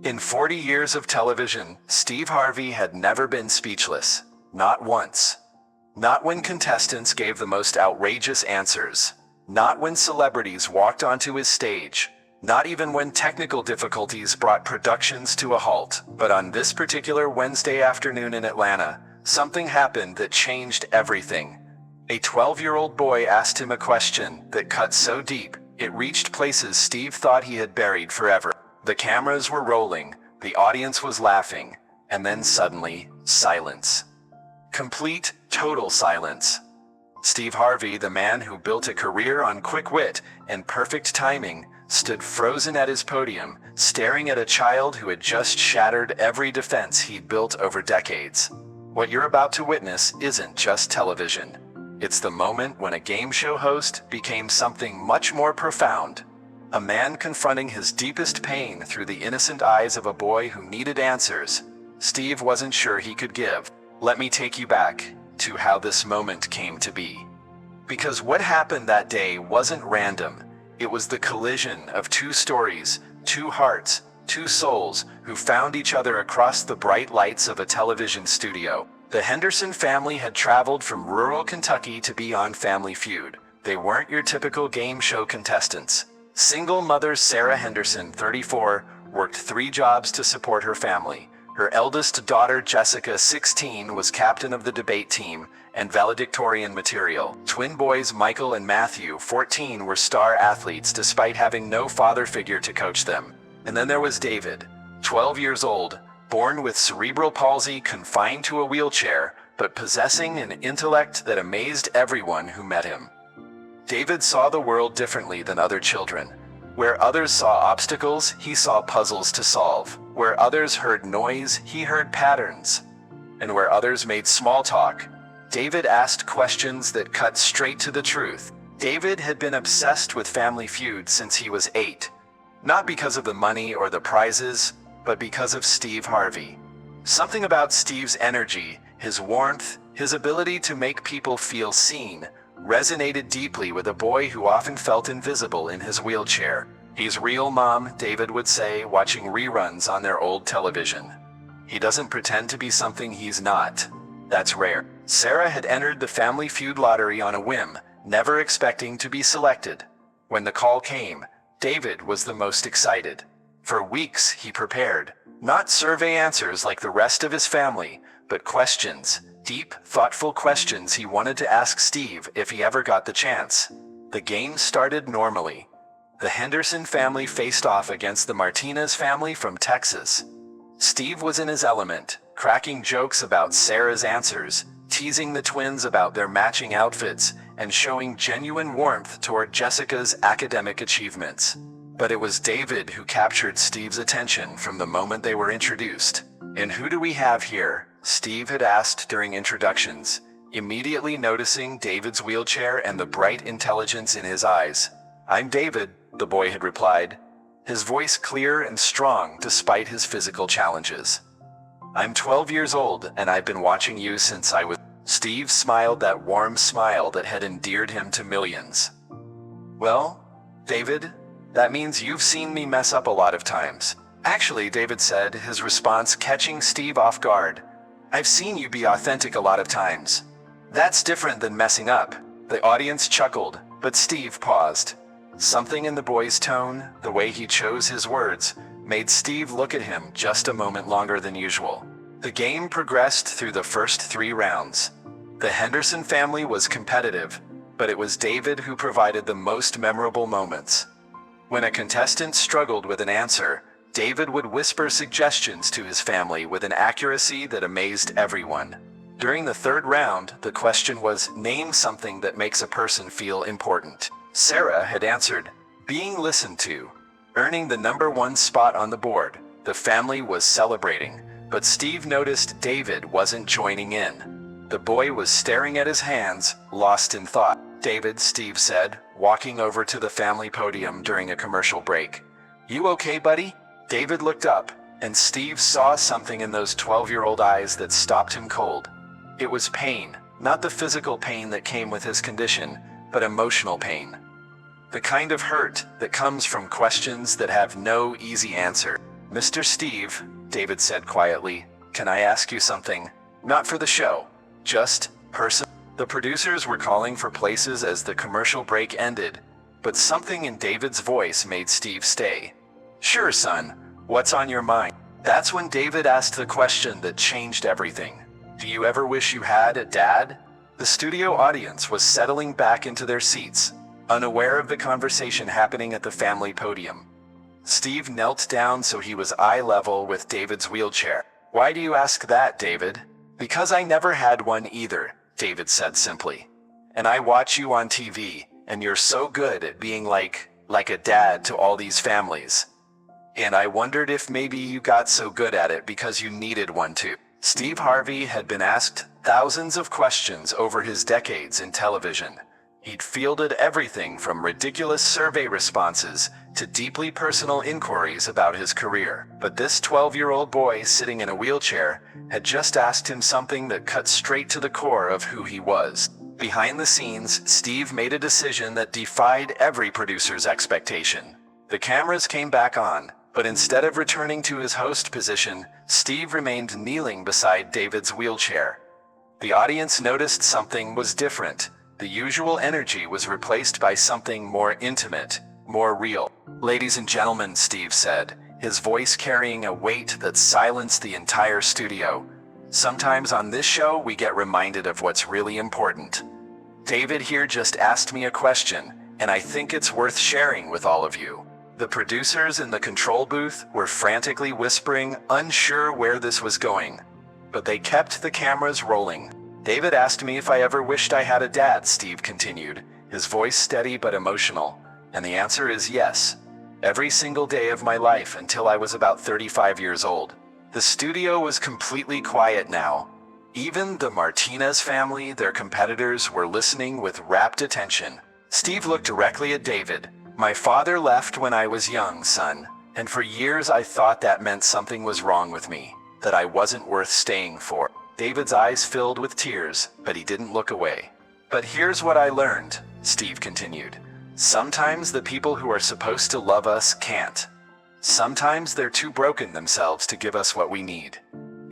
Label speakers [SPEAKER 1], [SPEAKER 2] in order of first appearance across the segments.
[SPEAKER 1] In 40 years of television, Steve Harvey had never been speechless. Not once. Not when contestants gave the most outrageous answers. Not when celebrities walked onto his stage. Not even when technical difficulties brought productions to a halt. But on this particular Wednesday afternoon in Atlanta, something happened that changed everything. A 12-year-old boy asked him a question that cut so deep, it reached places Steve thought he had buried forever. The cameras were rolling, the audience was laughing, and then suddenly, silence. Complete, total silence. Steve Harvey, the man who built a career on quick wit and perfect timing, stood frozen at his podium, staring at a child who had just shattered every defense he'd built over decades. What you're about to witness isn't just television. It's the moment when a game show host became something much more profound. A man confronting his deepest pain through the innocent eyes of a boy who needed answers Steve wasn't sure he could give. Let me take you back to how this moment came to be. Because what happened that day wasn't random. It was the collision of two stories, two hearts, two souls who found each other across the bright lights of a television studio. The Henderson family had traveled from rural Kentucky to be on Family Feud. They weren't your typical game show contestants. Single mother Sarah Henderson, 34, worked 3 jobs to support her family. Her eldest daughter Jessica, 16, was captain of the debate team and valedictorian material. Twin boys Michael and Matthew, 14, were star athletes despite having no father figure to coach them. And then there was David, 12 years old, born with cerebral palsy, confined to a wheelchair, but possessing an intellect that amazed everyone who met him. David saw the world differently than other children. Where others saw obstacles, he saw puzzles to solve. Where others heard noise, he heard patterns. And where others made small talk, David asked questions that cut straight to the truth. David had been obsessed with Family Feud since he was 8. Not because of the money or the prizes, but because of Steve Harvey. Something about Steve's energy, his warmth, his ability to make people feel seen, resonated deeply with a boy who often felt invisible in his wheelchair. "He's real, Mom," David would say, watching reruns on their old television. "He doesn't pretend to be something he's not. That's rare." Sarah had entered the Family Feud lottery on a whim, never expecting to be selected. When the call came, David was the most excited. For weeks he prepared, not survey answers like the rest of his family, but questions. Deep, thoughtful questions he wanted to ask Steve if he ever got the chance. The game started normally. The Henderson family faced off against the Martinez family from Texas. Steve was in his element, cracking jokes about Sarah's answers, teasing the twins about their matching outfits, and showing genuine warmth toward Jessica's academic achievements. But it was David who captured Steve's attention from the moment they were introduced. "And who do we have here?" Steve had asked during introductions, immediately noticing David's wheelchair and the bright intelligence in his eyes. "I'm David," the boy had replied, his voice clear and strong despite his physical challenges. "I'm 12 years old and I've been watching you since I was..." Steve smiled that warm smile that had endeared him to millions. "Well, David, that means you've seen me mess up a lot of times." "Actually," David said, his response catching Steve off guard, "I've seen you be authentic a lot of times. That's different than messing up." The audience chuckled, but Steve paused. Something in the boy's tone, the way he chose his words, made Steve look at him just a moment longer than usual. The game progressed through the first 3 rounds. The Henderson family was competitive, but it was David who provided the most memorable moments. When a contestant struggled with an answer, David would whisper suggestions to his family with an accuracy that amazed everyone. During the 3rd round, the question was, "Name something that makes a person feel important." Sarah had answered, "Being listened to," earning the #1 spot on the board. The family was celebrating, but Steve noticed David wasn't joining in. The boy was staring at his hands, lost in thought. "David," Steve said, walking over to the family podium during a commercial break. "You okay, buddy?" David looked up, and Steve saw something in those 12-year-old eyes that stopped him cold. It was pain, not the physical pain that came with his condition, but emotional pain. The kind of hurt that comes from questions that have no easy answer. "Mr. Steve," David said quietly, "can I ask you something? Not for the show. Just person." The producers were calling for places as the commercial break ended, but something in David's voice made Steve stay. "Sure, son. What's on your mind?" That's when David asked the question that changed everything. "Do you ever wish you had a dad?" The studio audience was settling back into their seats, unaware of the conversation happening at the family podium. Steve knelt down so he was eye level with David's wheelchair. "Why do you ask that, David?" "Because I never had one either," David said simply. "And I watch you on TV, and you're so good at being like a dad to all these families. And I wondered if maybe you got so good at it because you needed one too." Steve Harvey had been asked thousands of questions over his decades in television. He'd fielded everything from ridiculous survey responses to deeply personal inquiries about his career. But this 12-year-old boy sitting in a wheelchair had just asked him something that cut straight to the core of who he was. Behind the scenes, Steve made a decision that defied every producer's expectation. The cameras came back on, but instead of returning to his host position, Steve remained kneeling beside David's wheelchair. The audience noticed something was different. The usual energy was replaced by something more intimate, more real. "Ladies and gentlemen," Steve said, his voice carrying a weight that silenced the entire studio. "Sometimes on this show we get reminded of what's really important. David here just asked me a question, and I think it's worth sharing with all of you." The producers in the control booth were frantically whispering, unsure where this was going. But they kept the cameras rolling. "David asked me if I ever wished I had a dad," Steve continued, his voice steady but emotional. "And the answer is yes. Every single day of my life until I was about 35 years old." The studio was completely quiet now. Even the Martinez family, their competitors, were listening with rapt attention. Steve looked directly at David. "My father left when I was young, son, and for years I thought that meant something was wrong with me, that I wasn't worth staying for." David's eyes filled with tears, but he didn't look away. "But here's what I learned," Steve continued. "Sometimes the people who are supposed to love us can't. Sometimes they're too broken themselves to give us what we need.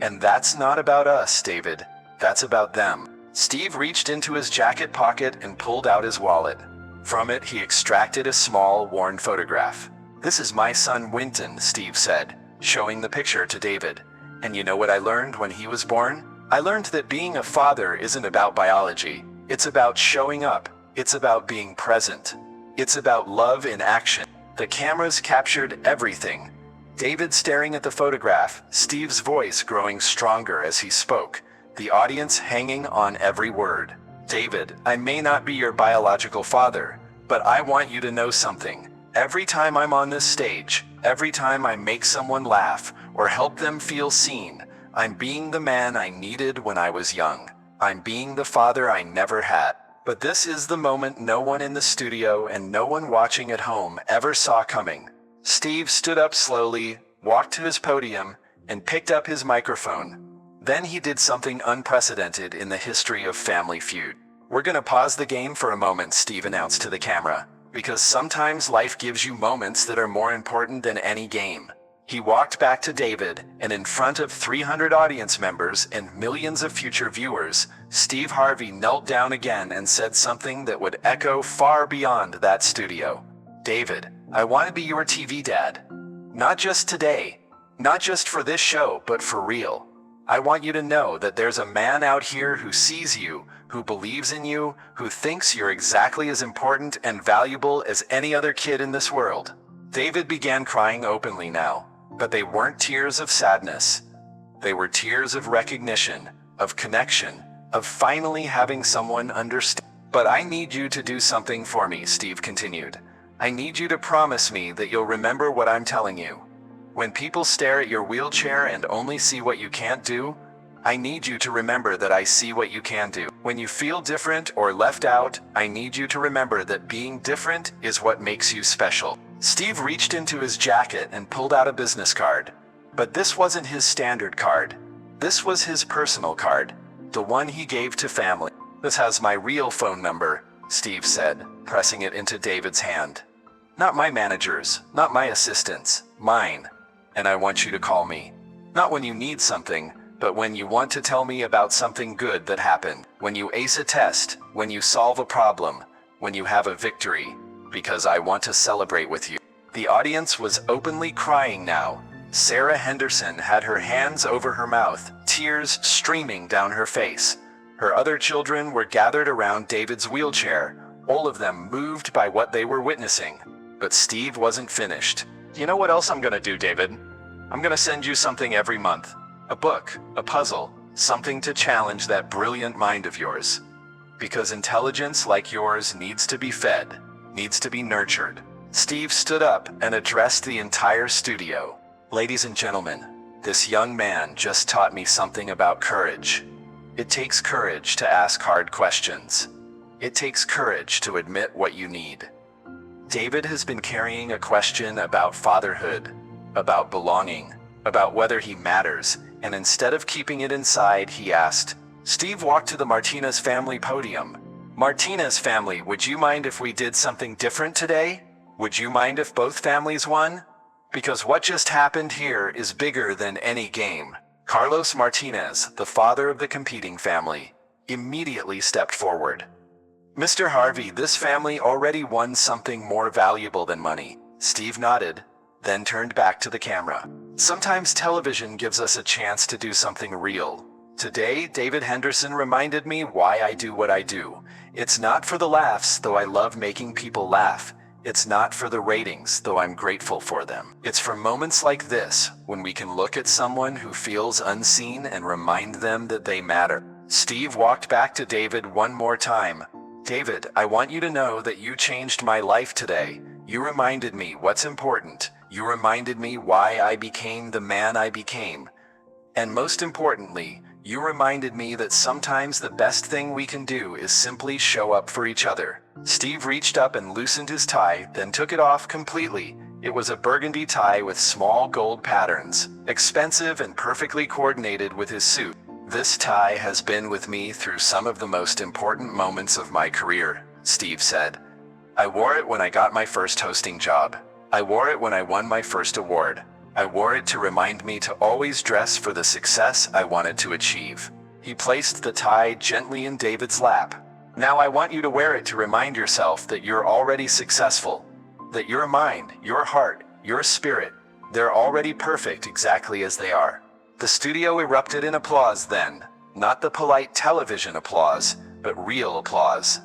[SPEAKER 1] And that's not about us, David. That's about them." Steve reached into his jacket pocket and pulled out his wallet. From it, he extracted a small, worn photograph. "This is my son Winton," Steve said, showing the picture to David. "And you know what I learned when he was born? I learned that being a father isn't about biology. It's about showing up. It's about being present. It's about love in action." The cameras captured everything. David staring at the photograph, Steve's voice growing stronger as he spoke, the audience hanging on every word. "David, I may not be your biological father, but I want you to know something. Every time I'm on this stage, every time I make someone laugh or help them feel seen, I'm being the man I needed when I was young. I'm being the father I never had." But this is the moment no one in the studio and no one watching at home ever saw coming. Steve stood up slowly, walked to his podium, and picked up his microphone. Then he did something unprecedented in the history of Family Feud. "We're gonna pause the game for a moment," Steve announced to the camera, "because sometimes life gives you moments that are more important than any game." He walked back to David, and in front of 300 audience members and millions of future viewers, Steve Harvey knelt down again and said something that would echo far beyond that studio. "David, I want to be your TV dad. Not just today, not just for this show, but for real. I want you to know that there's a man out here who sees you, who believes in you, who thinks you're exactly as important and valuable as any other kid in this world." David began crying openly now, but they weren't tears of sadness. They were tears of recognition, of connection, of finally having someone understand. "But I need you to do something for me," Steve continued. "I need you to promise me that you'll remember what I'm telling you. When people stare at your wheelchair and only see what you can't do, I need you to remember that I see what you can do. When you feel different or left out, I need you to remember that being different is what makes you special." Steve reached into his jacket and pulled out a business card. But this wasn't his standard card. This was his personal card, the one he gave to family. "This has my real phone number," Steve said, pressing it into David's hand. "Not my manager's, not my assistant's, mine. and I want you to call me. Not when you need something, but when you want to tell me about something good that happened. When you ace a test, when you solve a problem, when you have a victory, because I want to celebrate with you." The audience was openly crying now. Sarah Henderson had her hands over her mouth, tears streaming down her face. Her other children were gathered around David's wheelchair, all of them moved by what they were witnessing. But Steve wasn't finished. "You know what else I'm gonna do, David? I'm gonna send you something every month. A book, a puzzle, something to challenge that brilliant mind of yours. Because intelligence like yours needs to be fed, needs to be nurtured." Steve stood up and addressed the entire studio. "Ladies and gentlemen, this young man just taught me something about courage. It takes courage to ask hard questions. It takes courage to admit what you need." David has been carrying a question about fatherhood, about belonging, about whether he matters, and instead of keeping it inside, he asked. Steve walked to the Martinez family podium. "Martinez family, would you mind if we did something different today? Would you mind if both families won? Because what just happened here is bigger than any game." Carlos Martinez, the father of the competing family, immediately stepped forward. "Mr. Harvey, this family already won something more valuable than money." Steve nodded, then turned back to the camera. "Sometimes television gives us a chance to do something real. Today, David Henderson reminded me why I do what I do. It's not for the laughs, though I love making people laugh. It's not for the ratings, though I'm grateful for them. It's for moments like this, when we can look at someone who feels unseen and remind them that they matter." Steve walked back to David one more time. "David, I want you to know that you changed my life today. You reminded me what's important. You reminded me why I became the man I became. And most importantly, you reminded me that sometimes the best thing we can do is simply show up for each other." Steve reached up and loosened his tie, then took it off completely. It was a burgundy tie with small gold patterns, expensive and perfectly coordinated with his suit. "This tie has been with me through some of the most important moments of my career," Steve said. "I wore it when I got my first hosting job. I wore it when I won my first award. I wore it to remind me to always dress for the success I wanted to achieve." He placed the tie gently in David's lap. "Now I want you to wear it to remind yourself that you're already successful. That your mind, your heart, your spirit, they're already perfect exactly as they are." The studio erupted in applause then. Not the polite television applause, but real applause.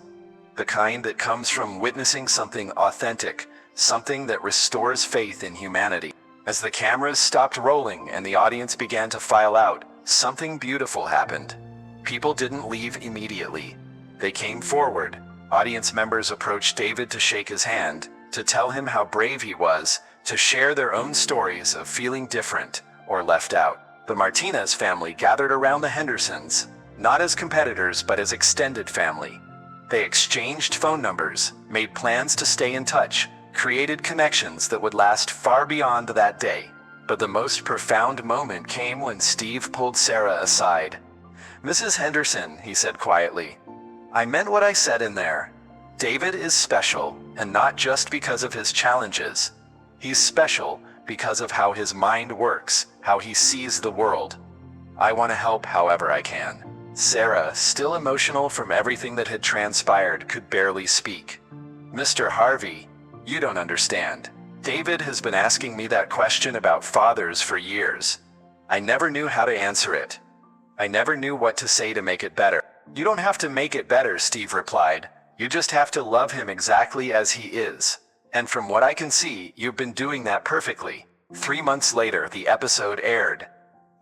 [SPEAKER 1] The kind that comes from witnessing something authentic, something that restores faith in humanity. As the cameras stopped rolling and the audience began to file out, something beautiful happened. People didn't leave immediately. They came forward. Audience members approached David to shake his hand, to tell him how brave he was, to share their own stories of feeling different or left out. The Martinez family gathered around the Hendersons, not as competitors but as extended family. They exchanged phone numbers, made plans to stay in touch, created connections that would last far beyond that day. But the most profound moment came when Steve pulled Sarah aside. "Mrs. Henderson," he said quietly, "I meant what I said in there. David is special, and not just because of his challenges. He's special because of how his mind works, how he sees the world. I want to help however I can." Sarah, still emotional from everything that had transpired, could barely speak. "Mr. Harvey, you don't understand. David has been asking me that question about fathers for years. I never knew how to answer it. I never knew what to say to make it better." "You don't have to make it better," Steve replied. "You just have to love him exactly as he is. And from what I can see, you've been doing that perfectly." 3 months later, the episode aired.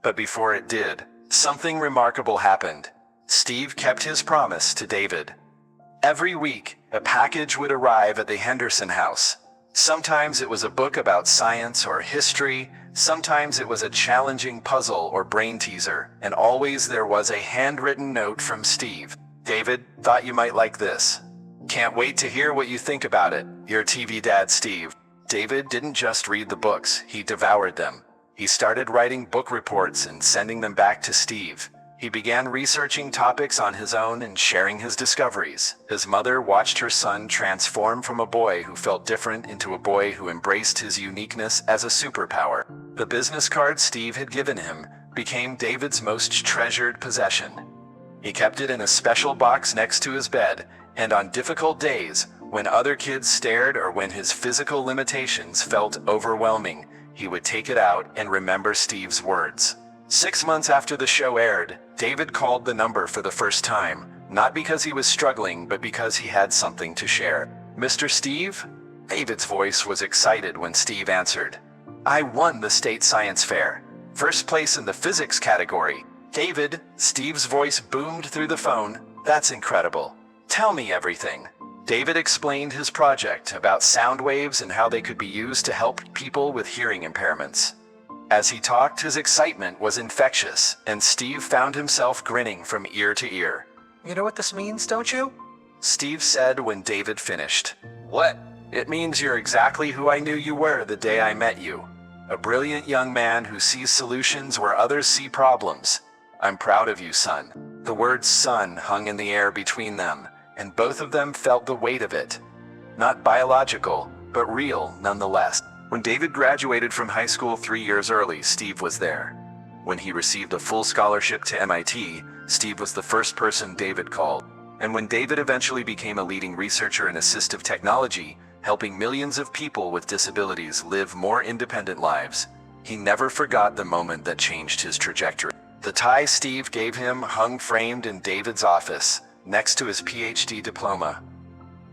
[SPEAKER 1] But before it did, something remarkable happened. Steve kept his promise to David. Every week, a package would arrive at the Henderson house. Sometimes it was a book about science or history, sometimes it was a challenging puzzle or brain teaser, and always there was a handwritten note from Steve. "David, thought you might like this. Can't wait to hear what you think about it. Your TV dad, Steve." David didn't just read the books, he devoured them. He started writing book reports and sending them back to Steve. He began researching topics on his own and sharing his discoveries. His mother watched her son transform from a boy who felt different into a boy who embraced his uniqueness as a superpower. The business card Steve had given him became David's most treasured possession. He kept it in a special box next to his bed, and on difficult days, when other kids stared or when his physical limitations felt overwhelming, he would take it out and remember Steve's words. 6 months after the show aired, David called the number for the first time, not because he was struggling, but because he had something to share. "Mr. Steve?" David's voice was excited when Steve answered. "I won the state science fair. First place in the physics category." "David," Steve's voice boomed through the phone, "that's incredible. Tell me everything." David explained his project about sound waves and how they could be used to help people with hearing impairments. As he talked, his excitement was infectious, and Steve found himself grinning from ear to ear.
[SPEAKER 2] "You know what this means, don't you?"
[SPEAKER 1] Steve said when David finished. "What? It means you're exactly who I knew you were the day I met you. A brilliant young man who sees solutions where others see problems. I'm proud of you, son." The word son hung in the air between them, and both of them felt the weight of it. Not biological, but real nonetheless. When David graduated from high school 3 years early, Steve was there. When he received a full scholarship to MIT, Steve was the first person David called. And when David eventually became a leading researcher in assistive technology, helping millions of people with disabilities live more independent lives, he never forgot the moment that changed his trajectory. The tie Steve gave him hung framed in David's office, next to his PhD diploma.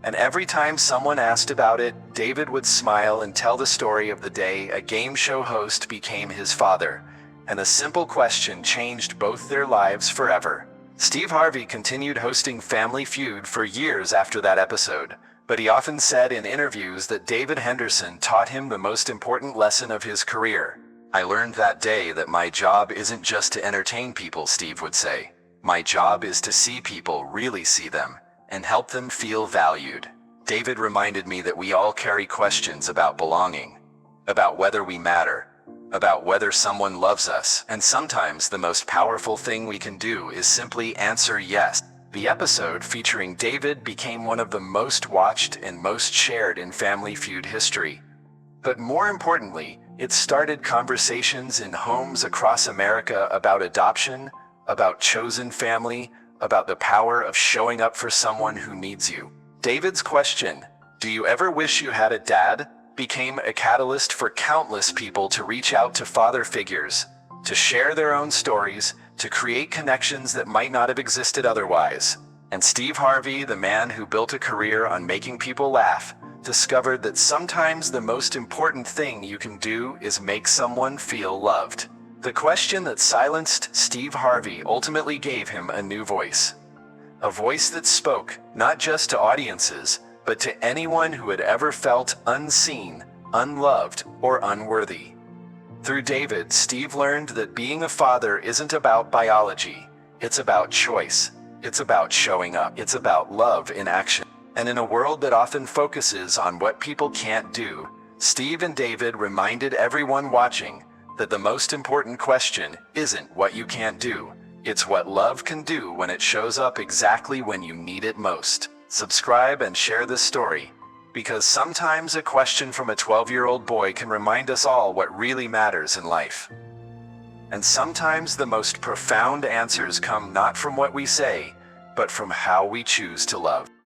[SPEAKER 1] And every time someone asked about it, David would smile and tell the story of the day a game show host became his father, and a simple question changed both their lives forever. Steve Harvey continued hosting Family Feud for years after that episode, but he often said in interviews that David Henderson taught him the most important lesson of his career. "I learned that day that my job isn't just to entertain people," Steve would say. "My job is to see people really see them, and help them feel valued." David reminded me that we all carry questions about belonging, about whether we matter, about whether someone loves us, and sometimes the most powerful thing we can do is simply answer yes. The episode featuring David became one of the most watched and most shared in Family Feud history. But more importantly, it started conversations in homes across America about adoption, about chosen family, about the power of showing up for someone who needs you. David's question, "Do you ever wish you had a dad?" became a catalyst for countless people to reach out to father figures, to share their own stories, to create connections that might not have existed otherwise. And Steve Harvey, the man who built a career on making people laugh, discovered that sometimes the most important thing you can do is make someone feel loved. The question that silenced Steve Harvey ultimately gave him a new voice. A voice that spoke not just to audiences, but to anyone who had ever felt unseen, unloved, or unworthy. Through David, Steve learned that being a father isn't about biology. It's about choice. It's about showing up. It's about love in action. And in a world that often focuses on what people can't do, Steve and David reminded everyone watching that the most important question isn't what you can't do. It's what love can do when it shows up exactly when you need it most. Subscribe and share this story, because sometimes a question from a 12-year-old boy can remind us all what really matters in life. And sometimes the most profound answers come not from what we say, but from how we choose to love.